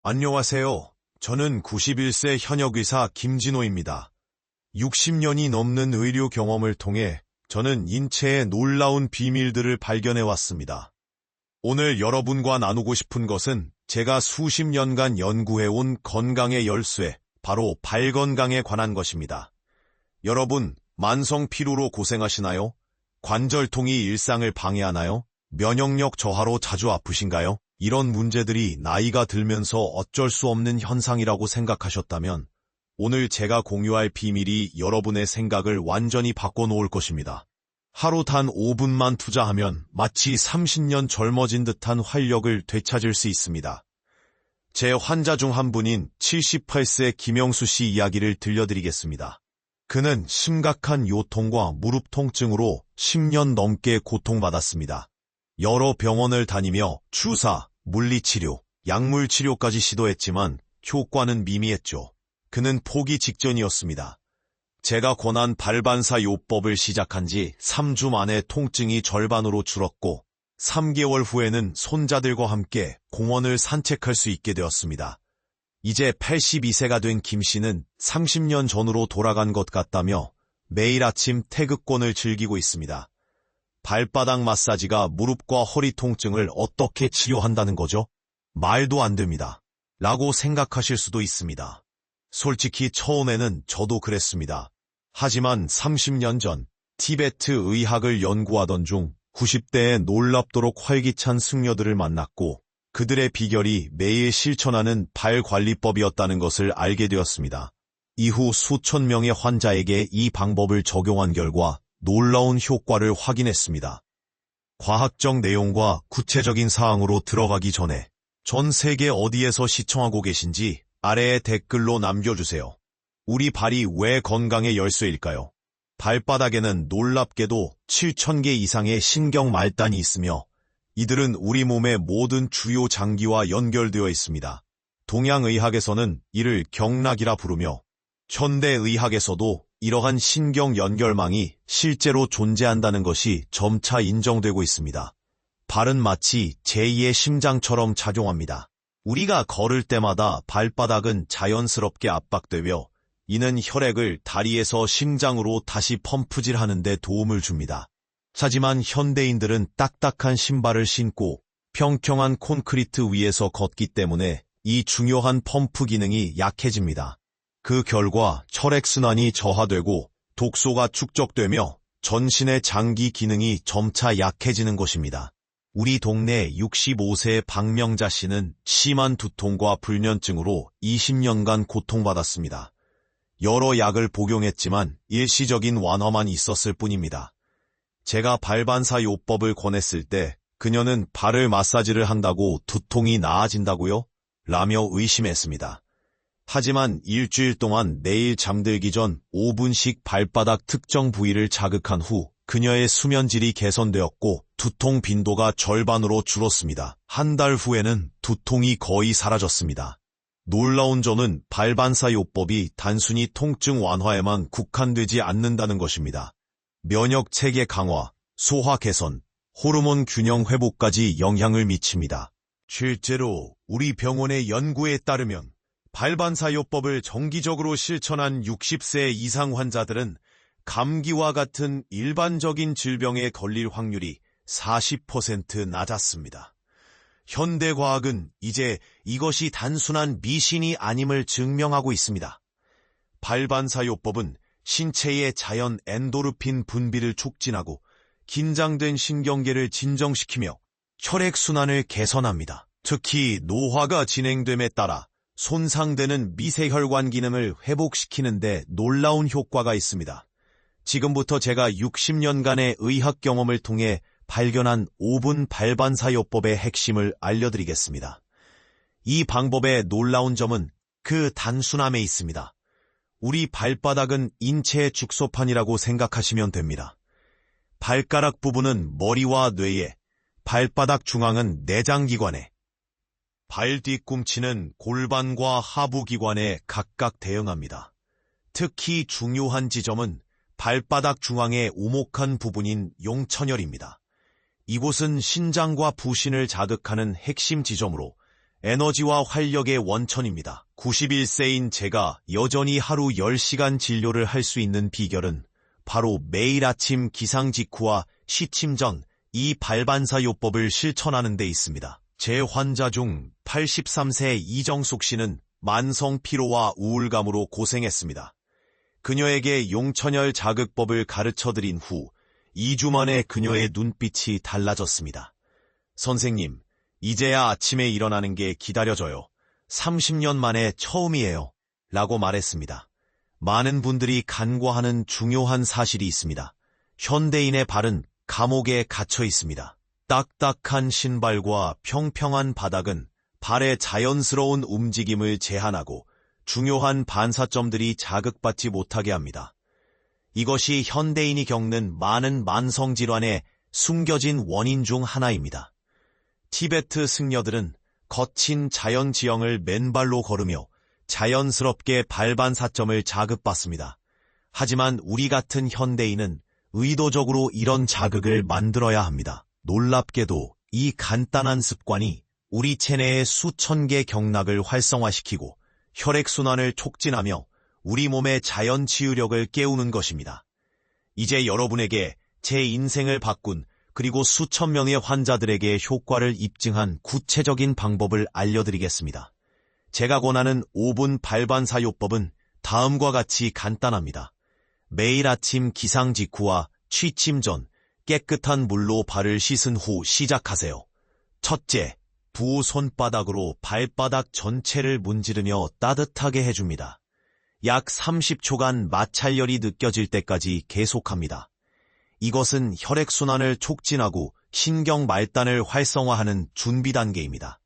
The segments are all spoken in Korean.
안녕하세요. 저는 91세 현역 의사 김진호입니다. 60년이 넘는 의료 경험을 통해 저는 인체의 놀라운 비밀들을 발견해 왔습니다. 오늘 여러분과 나누고 싶은 것은 제가 수십 년간 연구해온 건강의 열쇠, 바로 발건강에 관한 것입니다. 여러분, 만성 피로로 고생하시나요? 관절통이 일상을 방해하나요? 면역력 저하로 자주 아프신가요? 이런 문제들이 나이가 들면서 어쩔 수 없는 현상이라고 생각하셨다면 오늘 제가 공유할 비밀이 여러분의 생각을 완전히 바꿔놓을 것입니다. 하루 단 5분만 투자하면 마치 30년 젊어진 듯한 활력을 되찾을 수 있습니다. 제 환자 중 한 분인 78세 김영수 씨 이야기를 들려드리겠습니다. 그는 심각한 요통과 무릎 통증으로 10년 넘게 고통받았습니다. 여러 병원을 다니며 주사, 물리치료, 약물치료까지 시도했지만 효과는 미미했죠. 그는 포기 직전이었습니다. 제가 권한 발반사 요법을 시작한 지 3주 만에 통증이 절반으로 줄었고 3개월 후에는 손자들과 함께 공원을 산책할 수 있게 되었습니다. 이제 82세가 된 김 씨는 30년 전으로 돌아간 것 같다며 매일 아침 태극권을 즐기고 있습니다. 발바닥 마사지가 무릎과 허리 통증을 어떻게 치료한다는 거죠? 말도 안 됩니다. 라고 생각하실 수도 있습니다. 솔직히 처음에는 저도 그랬습니다. 하지만 30년 전 티베트 의학을 연구하던 중 90대의 놀랍도록 활기찬 승려들을 만났고 그들의 비결이 매일 실천하는 발관리법이었다는 것을 알게 되었습니다. 이후 수천 명의 환자에게 이 방법을 적용한 결과 놀라운 효과를 확인했습니다. 과학적 내용과 구체적인 사항으로 들어가기 전에 전 세계 어디에서 시청하고 계신지 아래에 댓글로 남겨주세요. 우리 발이 왜 건강의 열쇠일까요? 발바닥에는 놀랍게도 7,000개 이상의 신경 말단이 있으며 이들은 우리 몸의 모든 주요 장기와 연결되어 있습니다. 동양의학에서는 이를 경락이라 부르며 현대의학에서도 이러한 신경 연결망이 실제로 존재한다는 것이 점차 인정되고 있습니다. 발은 마치 제2의 심장처럼 작용합니다. 우리가 걸을 때마다 발바닥은 자연스럽게 압박되며 이는 혈액을 다리에서 심장으로 다시 펌프질하는 데 도움을 줍니다. 하지만 현대인들은 딱딱한 신발을 신고 평평한 콘크리트 위에서 걷기 때문에 이 중요한 펌프 기능이 약해집니다. 그 결과 혈액순환이 저하되고 독소가 축적되며 전신의 장기 기능이 점차 약해지는 것입니다. 우리 동네 65세 박명자 씨는 심한 두통과 불면증으로 20년간 고통받았습니다. 여러 약을 복용했지만 일시적인 완화만 있었을 뿐입니다. 제가 발반사 요법을 권했을 때 그녀는 발을 마사지를 한다고 두통이 나아진다고요? 라며 의심했습니다. 하지만 일주일 동안 매일 잠들기 전 5분씩 발바닥 특정 부위를 자극한 후 그녀의 수면질이 개선되었고 두통 빈도가 절반으로 줄었습니다. 한 달 후에는 두통이 거의 사라졌습니다. 놀라운 점은 발반사 요법이 단순히 통증 완화에만 국한되지 않는다는 것입니다. 면역 체계 강화, 소화 개선, 호르몬 균형 회복까지 영향을 미칩니다. 실제로 우리 병원의 연구에 따르면 발반사 요법을 정기적으로 실천한 60세 이상 환자들은 감기와 같은 일반적인 질병에 걸릴 확률이 40% 낮았습니다. 현대과학은 이제 이것이 단순한 미신이 아님을 증명하고 있습니다. 발반사 요법은 신체의 자연 엔도르핀 분비를 촉진하고 긴장된 신경계를 진정시키며 혈액순환을 개선합니다. 특히 노화가 진행됨에 따라 손상되는 미세혈관 기능을 회복시키는 데 놀라운 효과가 있습니다. 지금부터 제가 60년간의 의학 경험을 통해 발견한 5분 발반사 요법의 핵심을 알려드리겠습니다. 이 방법의 놀라운 점은 그 단순함에 있습니다. 우리 발바닥은 인체의 축소판이라고 생각하시면 됩니다. 발가락 부분은 머리와 뇌에, 발바닥 중앙은 내장기관에, 발 뒤꿈치는 골반과 하부기관에 각각 대응합니다. 특히 중요한 지점은 발바닥 중앙의 오목한 부분인 용천혈입니다. 이곳은 신장과 부신을 자극하는 핵심 지점으로 에너지와 활력의 원천입니다. 91세인 제가 여전히 하루 10시간 진료를 할 수 있는 비결은 바로 매일 아침 기상 직후와 취침 전 이 발반사요법을 실천하는 데 있습니다. 제 환자 중 83세 이정숙 씨는 만성 피로와 우울감으로 고생했습니다. 그녀에게 용천열 자극법을 가르쳐드린 후 2주 만에 그녀의 눈빛이 달라졌습니다. 선생님, 이제야 아침에 일어나는 게 기다려져요. 30년 만에 처음이에요. 라고 말했습니다. 많은 분들이 간과하는 중요한 사실이 있습니다. 현대인의 발은 감옥에 갇혀 있습니다. 딱딱한 신발과 평평한 바닥은 발의 자연스러운 움직임을 제한하고 중요한 반사점들이 자극받지 못하게 합니다. 이것이 현대인이 겪는 많은 만성질환의 숨겨진 원인 중 하나입니다. 티베트 승려들은 거친 자연 지형을 맨발로 걸으며 자연스럽게 발반사점을 자극받습니다. 하지만 우리 같은 현대인은 의도적으로 이런 자극을 만들어야 합니다. 놀랍게도 이 간단한 습관이 우리 체내의 수천 개 경락을 활성화시키고 혈액순환을 촉진하며 우리 몸의 자연 치유력을 깨우는 것입니다. 이제 여러분에게 제 인생을 바꾼 그리고 수천 명의 환자들에게 효과를 입증한 구체적인 방법을 알려드리겠습니다. 제가 권하는 5분 발반사요법은 다음과 같이 간단합니다. 매일 아침 기상 직후와 취침 전 깨끗한 물로 발을 씻은 후 시작하세요. 첫째, 부 손바닥으로 발바닥 전체를 문지르며 따뜻하게 해줍니다. 약 30초간 마찰열이 느껴질 때까지 계속합니다. 이것은 혈액순환을 촉진하고 신경 말단을 활성화하는 준비 단계입니다.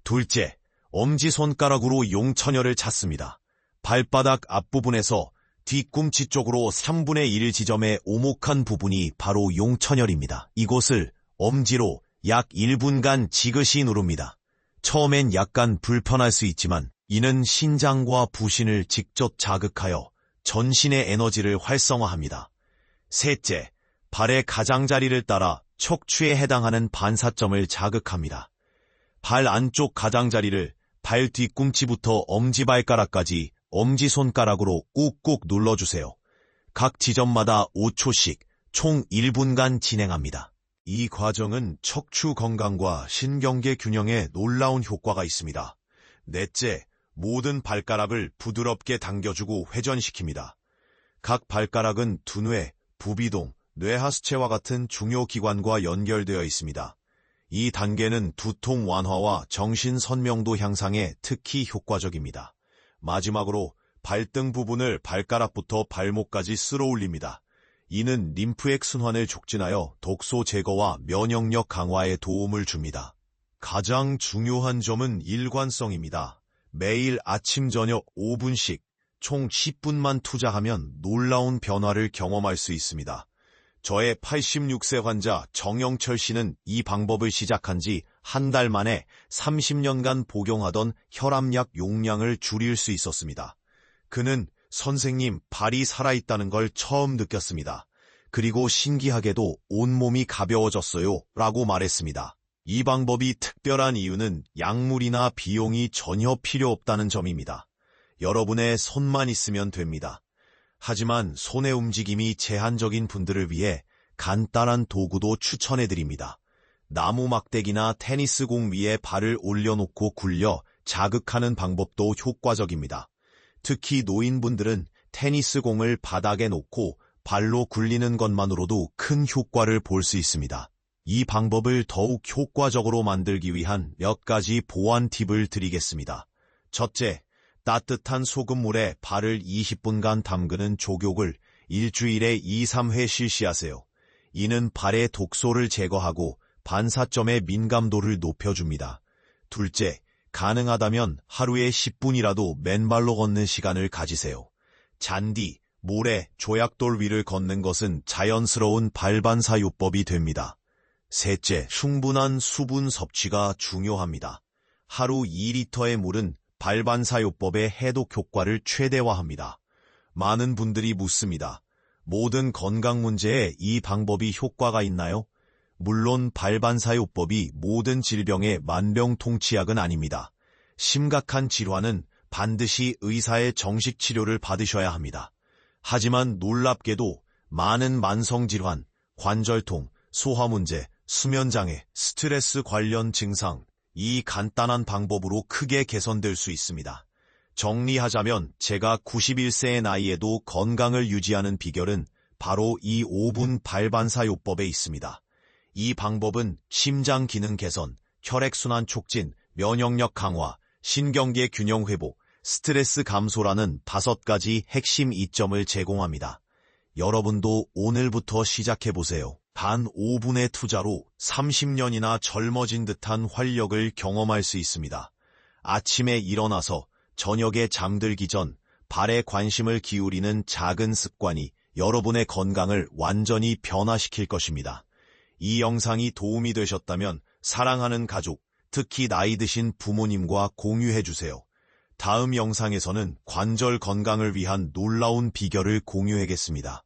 둘째, 엄지손가락으로 용천열을 찾습니다. 발바닥 앞부분에서 뒤꿈치 쪽으로 3분의 1 지점의 오목한 부분이 바로 용천열입니다. 이곳을 엄지로 약 1분간 지그시 누릅니다. 처음엔 약간 불편할 수 있지만 이는 신장과 부신을 직접 자극하여 전신의 에너지를 활성화합니다. 셋째, 발의 가장자리를 따라 척추에 해당하는 반사점을 자극합니다. 발 안쪽 가장자리를 발 뒤꿈치부터 엄지발가락까지 엄지손가락으로 꾹꾹 눌러주세요. 각 지점마다 5초씩 총 1분간 진행합니다. 이 과정은 척추 건강과 신경계 균형에 놀라운 효과가 있습니다. 넷째, 모든 발가락을 부드럽게 당겨주고 회전시킵니다. 각 발가락은 두뇌, 부비동, 뇌하수체와 같은 중요 기관과 연결되어 있습니다. 이 단계는 두통 완화와 정신 선명도 향상에 특히 효과적입니다. 마지막으로 발등 부분을 발가락부터 발목까지 쓸어 올립니다. 이는 림프액 순환을 촉진하여 독소 제거와 면역력 강화에 도움을 줍니다. 가장 중요한 점은 일관성입니다. 매일 아침 저녁 5분씩 총 10분만 투자하면 놀라운 변화를 경험할 수 있습니다. 저의 86세 환자 정영철 씨는 이 방법을 시작한 지 한 달 만에 30년간 복용하던 혈압약 용량을 줄일 수 있었습니다. 그는 선생님, 발이 살아있다는 걸 처음 느꼈습니다. 그리고 신기하게도 온몸이 가벼워졌어요 라고 말했습니다. 이 방법이 특별한 이유는 약물이나 비용이 전혀 필요 없다는 점입니다. 여러분의 손만 있으면 됩니다. 하지만 손의 움직임이 제한적인 분들을 위해 간단한 도구도 추천해드립니다. 나무 막대기나 테니스공 위에 발을 올려놓고 굴려 자극하는 방법도 효과적입니다. 특히 노인분들은 테니스공을 바닥에 놓고 발로 굴리는 것만으로도 큰 효과를 볼 수 있습니다. 이 방법을 더욱 효과적으로 만들기 위한 몇 가지 보완 팁을 드리겠습니다. 첫째, 따뜻한 소금물에 발을 20분간 담그는 족욕을 일주일에 2-3회 실시하세요. 이는 발의 독소를 제거하고 반사점의 민감도를 높여줍니다. 둘째, 가능하다면 하루에 10분이라도 맨발로 걷는 시간을 가지세요. 잔디, 모래, 조약돌 위를 걷는 것은 자연스러운 발반사요법이 됩니다. 셋째, 충분한 수분 섭취가 중요합니다. 하루 2리터의 물은 발반사요법의 해독 효과를 최대화합니다. 많은 분들이 묻습니다. 모든 건강 문제에 이 방법이 효과가 있나요? 물론 발반사요법이 모든 질병의 만병통치약은 아닙니다. 심각한 질환은 반드시 의사의 정식 치료를 받으셔야 합니다. 하지만 놀랍게도 많은 만성질환, 관절통, 소화문제, 수면장애, 스트레스 관련 증상, 이 간단한 방법으로 크게 개선될 수 있습니다. 정리하자면 제가 91세의 나이에도 건강을 유지하는 비결은 바로 이 5분 발반사요법에 있습니다. 이 방법은 심장 기능 개선, 혈액순환 촉진, 면역력 강화, 신경계 균형 회복, 스트레스 감소라는 5가지 핵심 이점을 제공합니다. 여러분도 오늘부터 시작해보세요. 단 5분의 투자로 30년이나 젊어진 듯한 활력을 경험할 수 있습니다. 아침에 일어나서 저녁에 잠들기 전 발에 관심을 기울이는 작은 습관이 여러분의 건강을 완전히 변화시킬 것입니다. 이 영상이 도움이 되셨다면 사랑하는 가족, 특히 나이 드신 부모님과 공유해주세요. 다음 영상에서는 관절 건강을 위한 놀라운 비결을 공유하겠습니다.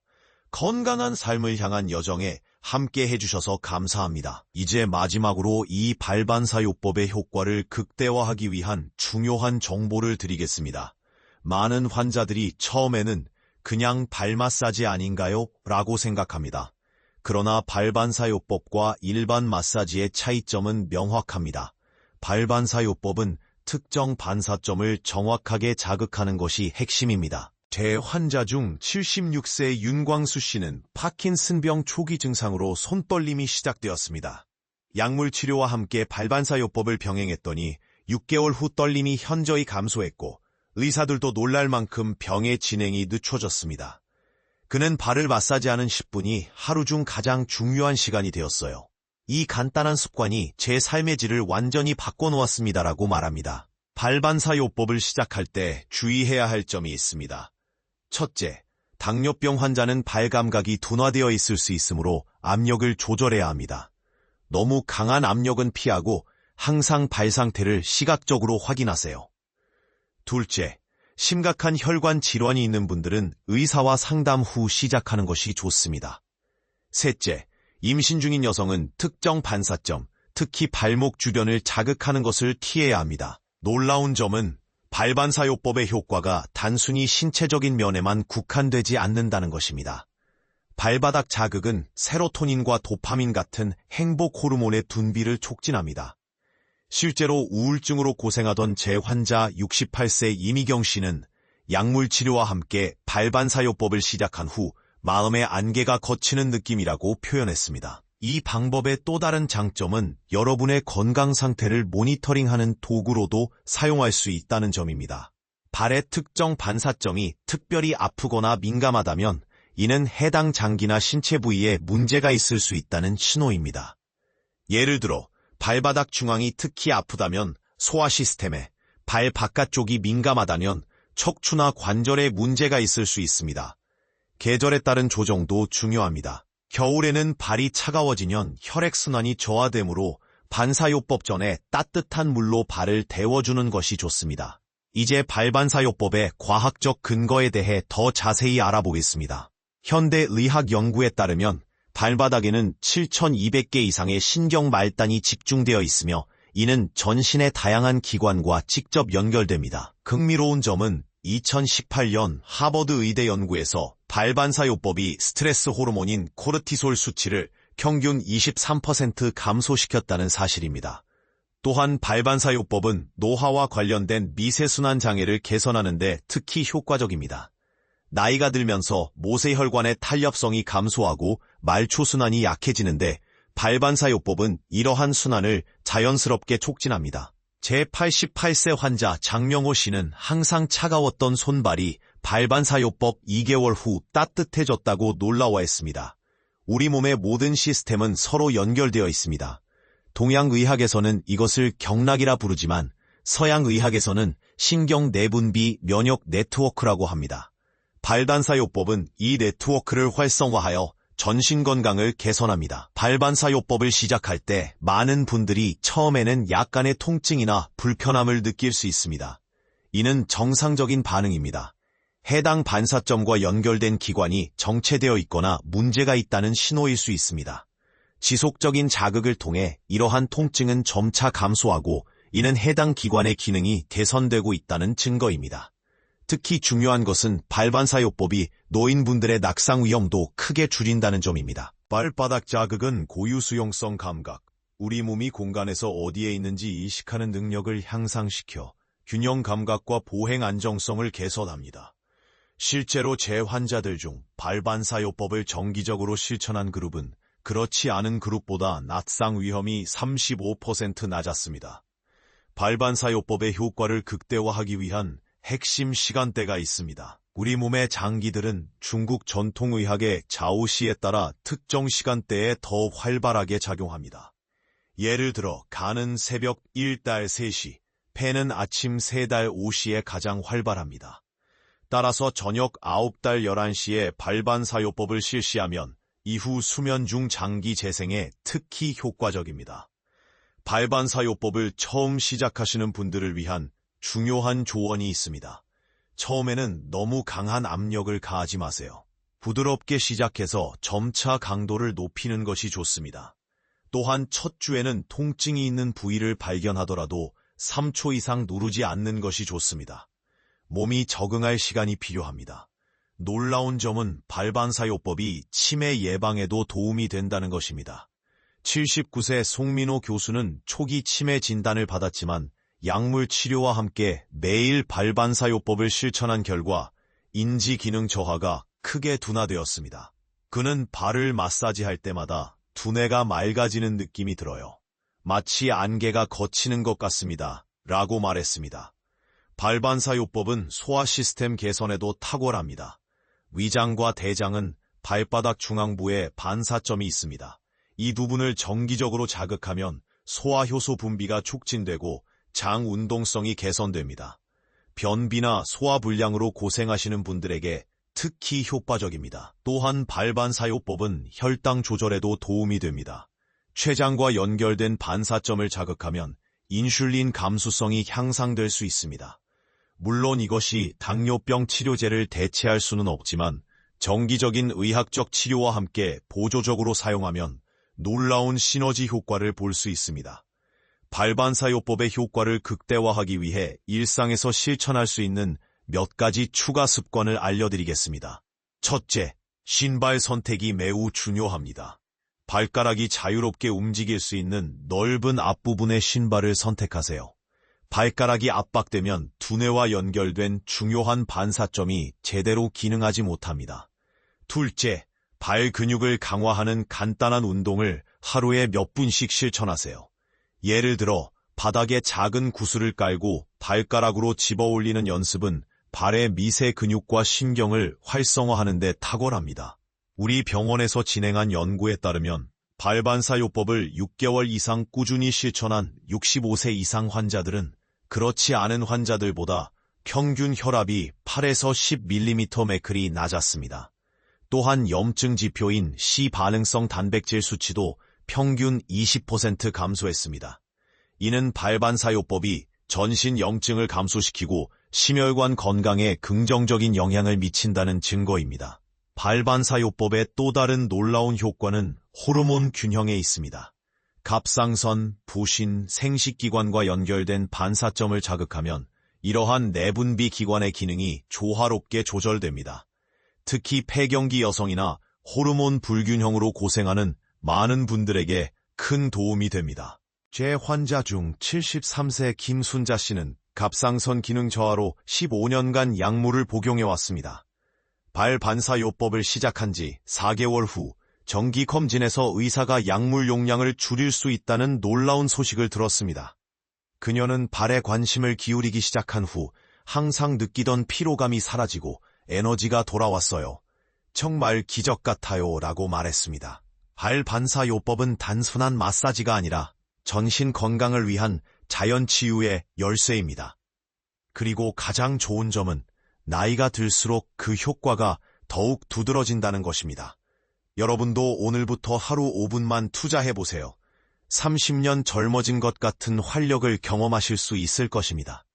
건강한 삶을 향한 여정에 함께 해주셔서 감사합니다. 이제 마지막으로 이 발반사요법의 효과를 극대화하기 위한 중요한 정보를 드리겠습니다. 많은 환자들이 처음에는 그냥 발 마사지 아닌가요? 라고 생각합니다. 그러나 발반사요법과 일반 마사지의 차이점은 명확합니다. 발반사요법은 특정 반사점을 정확하게 자극하는 것이 핵심입니다. 제 환자 중 76세 윤광수 씨는 파킨슨병 초기 증상으로 손떨림이 시작되었습니다. 약물 치료와 함께 발반사요법을 병행했더니 6개월 후 떨림이 현저히 감소했고 의사들도 놀랄 만큼 병의 진행이 늦춰졌습니다. 그는 발을 마사지하는 10분이 하루 중 가장 중요한 시간이 되었어요. 이 간단한 습관이 제 삶의 질을 완전히 바꿔놓았습니다라고 말합니다. 발반사요법을 시작할 때 주의해야 할 점이 있습니다. 첫째, 당뇨병 환자는 발 감각이 둔화되어 있을 수 있으므로 압력을 조절해야 합니다. 너무 강한 압력은 피하고 항상 발 상태를 시각적으로 확인하세요. 둘째, 심각한 혈관 질환이 있는 분들은 의사와 상담 후 시작하는 것이 좋습니다. 셋째, 임신 중인 여성은 특정 반사점, 특히 발목 주변을 자극하는 것을 피해야 합니다. 놀라운 점은 발반사요법의 효과가 단순히 신체적인 면에만 국한되지 않는다는 것입니다. 발바닥 자극은 세로토닌과 도파민 같은 행복 호르몬의 분비를 촉진합니다. 실제로 우울증으로 고생하던 제 환자 68세 이미경 씨는 약물 치료와 함께 발반사요법을 시작한 후 마음의 안개가 걷히는 느낌이라고 표현했습니다. 이 방법의 또 다른 장점은 여러분의 건강 상태를 모니터링하는 도구로도 사용할 수 있다는 점입니다. 발의 특정 반사점이 특별히 아프거나 민감하다면 이는 해당 장기나 신체 부위에 문제가 있을 수 있다는 신호입니다. 예를 들어 발바닥 중앙이 특히 아프다면 소화 시스템에, 발 바깥쪽이 민감하다면 척추나 관절에 문제가 있을 수 있습니다. 계절에 따른 조정도 중요합니다. 겨울에는 발이 차가워지면 혈액순환이 저하되므로 반사요법 전에 따뜻한 물로 발을 데워주는 것이 좋습니다. 이제 발반사요법의 과학적 근거에 대해 더 자세히 알아보겠습니다. 현대 의학 연구에 따르면 발바닥에는 7,200개 이상의 신경 말단이 집중되어 있으며 이는 전신의 다양한 기관과 직접 연결됩니다. 흥미로운 점은 2018년 하버드 의대 연구에서 발반사요법이 스트레스 호르몬인 코르티솔 수치를 평균 23% 감소시켰다는 사실입니다. 또한 발반사요법은 노화와 관련된 미세순환 장애를 개선하는 데 특히 효과적입니다. 나이가 들면서 모세혈관의 탄력성이 감소하고 말초순환이 약해지는데 발반사요법은 이러한 순환을 자연스럽게 촉진합니다. 제 88세 환자 장명호 씨는 항상 차가웠던 손발이 발반사요법 2개월 후 따뜻해졌다고 놀라워했습니다. 우리 몸의 모든 시스템은 서로 연결되어 있습니다. 동양의학에서는 이것을 경락이라 부르지만 서양의학에서는 신경 내분비 면역 네트워크라고 합니다. 발반사요법은 이 네트워크를 활성화하여 전신 건강을 개선합니다. 발반사요법을 시작할 때 많은 분들이 처음에는 약간의 통증이나 불편함을 느낄 수 있습니다. 이는 정상적인 반응입니다. 해당 반사점과 연결된 기관이 정체되어 있거나 문제가 있다는 신호일 수 있습니다. 지속적인 자극을 통해 이러한 통증은 점차 감소하고 이는 해당 기관의 기능이 개선되고 있다는 증거입니다. 특히 중요한 것은 발반사요법이 노인분들의 낙상 위험도 크게 줄인다는 점입니다. 발바닥 자극은 고유수용성 감각, 우리 몸이 공간에서 어디에 있는지 인식하는 능력을 향상시켜 균형 감각과 보행 안정성을 개선합니다. 실제로 제 환자들 중 발반사요법을 정기적으로 실천한 그룹은 그렇지 않은 그룹보다 낙상 위험이 35% 낮았습니다. 발반사요법의 효과를 극대화하기 위한 핵심 시간대가 있습니다. 우리 몸의 장기들은 중국 전통의학의 좌우시에 따라 특정 시간대에 더 활발하게 작용합니다. 예를 들어 간은 새벽 1달 3시, 폐는 아침 3달 5시에 가장 활발합니다. 따라서 저녁 9달 11시에 발반사요법을 실시하면 이후 수면 중 장기 재생에 특히 효과적입니다. 발반사요법을 처음 시작하시는 분들을 위한 중요한 조언이 있습니다. 처음에는 너무 강한 압력을 가하지 마세요. 부드럽게 시작해서 점차 강도를 높이는 것이 좋습니다. 또한 첫 주에는 통증이 있는 부위를 발견하더라도 3초 이상 누르지 않는 것이 좋습니다. 몸이 적응할 시간이 필요합니다. 놀라운 점은 발반사요법이 치매 예방에도 도움이 된다는 것입니다. 79세 송민호 교수는 초기 치매 진단을 받았지만 약물 치료와 함께 매일 발반사요법을 실천한 결과 인지 기능 저하가 크게 둔화되었습니다. 그는 발을 마사지할 때마다 두뇌가 맑아지는 느낌이 들어요. 마치 안개가 걷히는 것 같습니다. 라고 말했습니다. 발반사요법은 소화 시스템 개선에도 탁월합니다. 위장과 대장은 발바닥 중앙부에 반사점이 있습니다. 이 부분을 정기적으로 자극하면 소화효소 분비가 촉진되고 장 운동성이 개선됩니다. 변비나 소화불량으로 고생하시는 분들에게 특히 효과적입니다. 또한 발반사요법은 혈당 조절에도 도움이 됩니다. 췌장과 연결된 반사점을 자극하면 인슐린 감수성이 향상될 수 있습니다. 물론 이것이 당뇨병 치료제를 대체할 수는 없지만 정기적인 의학적 치료와 함께 보조적으로 사용하면 놀라운 시너지 효과를 볼 수 있습니다. 발반사요법의 효과를 극대화하기 위해 일상에서 실천할 수 있는 몇 가지 추가 습관을 알려드리겠습니다. 첫째, 신발 선택이 매우 중요합니다. 발가락이 자유롭게 움직일 수 있는 넓은 앞부분의 신발을 선택하세요. 발가락이 압박되면 두뇌와 연결된 중요한 반사점이 제대로 기능하지 못합니다. 둘째, 발 근육을 강화하는 간단한 운동을 하루에 몇 분씩 실천하세요. 예를 들어 바닥에 작은 구슬을 깔고 발가락으로 집어 올리는 연습은 발의 미세 근육과 신경을 활성화하는 데 탁월합니다. 우리 병원에서 진행한 연구에 따르면 발반사요법을 6개월 이상 꾸준히 실천한 65세 이상 환자들은 그렇지 않은 환자들보다 평균 혈압이 8에서 10mm 메클이 낮았습니다. 또한 염증 지표인 C반응성 단백질 수치도 평균 20% 감소했습니다. 이는 발반사요법이 전신 염증을 감소시키고 심혈관 건강에 긍정적인 영향을 미친다는 증거입니다. 발반사요법의 또 다른 놀라운 효과는 호르몬 균형에 있습니다. 갑상선, 부신, 생식기관과 연결된 반사점을 자극하면 이러한 내분비 기관의 기능이 조화롭게 조절됩니다. 특히 폐경기 여성이나 호르몬 불균형으로 고생하는 많은 분들에게 큰 도움이 됩니다. 제 환자 중 73세 김순자 씨는 갑상선 기능 저하로 15년간 약물을 복용해왔습니다. 발반사요법을 시작한 지 4개월 후 정기 검진에서 의사가 약물 용량을 줄일 수 있다는 놀라운 소식을 들었습니다. 그녀는 발에 관심을 기울이기 시작한 후 항상 느끼던 피로감이 사라지고 에너지가 돌아왔어요. 정말 기적 같아요 라고 말했습니다. 발반사요법은 단순한 마사지가 아니라 전신 건강을 위한 자연치유의 열쇠입니다. 그리고 가장 좋은 점은 나이가 들수록 그 효과가 더욱 두드러진다는 것입니다. 여러분도 오늘부터 하루 5분만 투자해보세요. 30년 젊어진 것 같은 활력을 경험하실 수 있을 것입니다.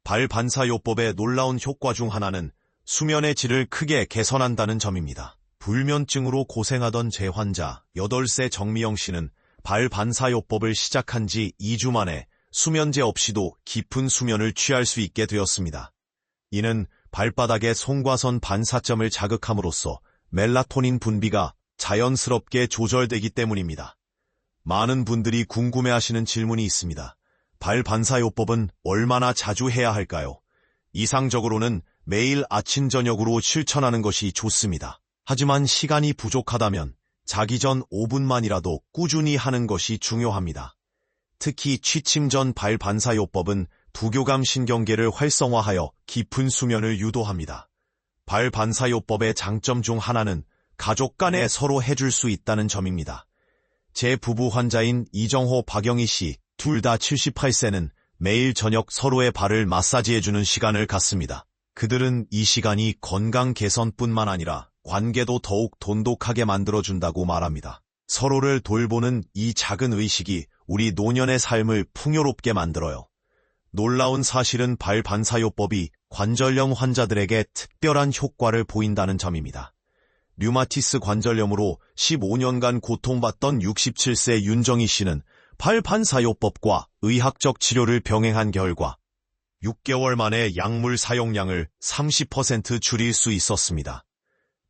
발반사요법의 놀라운 효과 중 하나는 수면의 질을 크게 개선한다는 점입니다. 불면증으로 고생하던 제 환자 8세 정미영 씨는 발 반사요법을 시작한 지 2주 만에 수면제 없이도 깊은 수면을 취할 수 있게 되었습니다. 이는 발바닥의 송과선 반사점을 자극함으로써 멜라토닌 분비가 자연스럽게 조절되기 때문입니다. 많은 분들이 궁금해하시는 질문이 있습니다. 발 반사요법은 얼마나 자주 해야 할까요? 이상적으로는 매일 아침 저녁으로 실천하는 것이 좋습니다. 하지만 시간이 부족하다면 자기 전 5분만이라도 꾸준히 하는 것이 중요합니다. 특히 취침 전 발 반사요법은 부교감 신경계를 활성화하여 깊은 수면을 유도합니다. 발 반사요법의 장점 중 하나는 가족 간에 서로 해줄 수 있다는 점입니다. 제 부부 환자인 이정호 박영희 씨, 둘 다 78세는 매일 저녁 서로의 발을 마사지해주는 시간을 갖습니다. 그들은 이 시간이 건강 개선뿐만 아니라 관계도 더욱 돈독하게 만들어준다고 말합니다. 서로를 돌보는 이 작은 의식이 우리 노년의 삶을 풍요롭게 만들어요. 놀라운 사실은 발 반사요법이 관절염 환자들에게 특별한 효과를 보인다는 점입니다. 류마티스 관절염으로 15년간 고통받던 67세 윤정희 씨는 발 반사요법과 의학적 치료를 병행한 결과 6개월 만에 약물 사용량을 30% 줄일 수 있었습니다.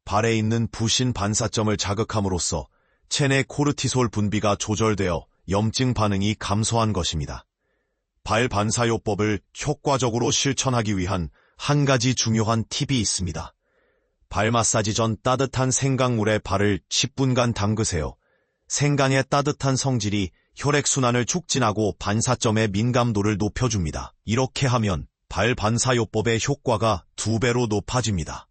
발에 있는 부신 반사점을 자극함으로써 체내 코르티솔 분비가 조절되어 염증 반응이 감소한 것입니다. 발 반사요법을 효과적으로 실천하기 위한 한 가지 중요한 팁이 있습니다. 발 마사지 전 따뜻한 생강물에 발을 10분간 담그세요. 생강의 따뜻한 성질이 혈액순환을 촉진하고 반사점의 민감도를 높여줍니다. 이렇게 하면 발 반사요법의 효과가 2배로 높아집니다.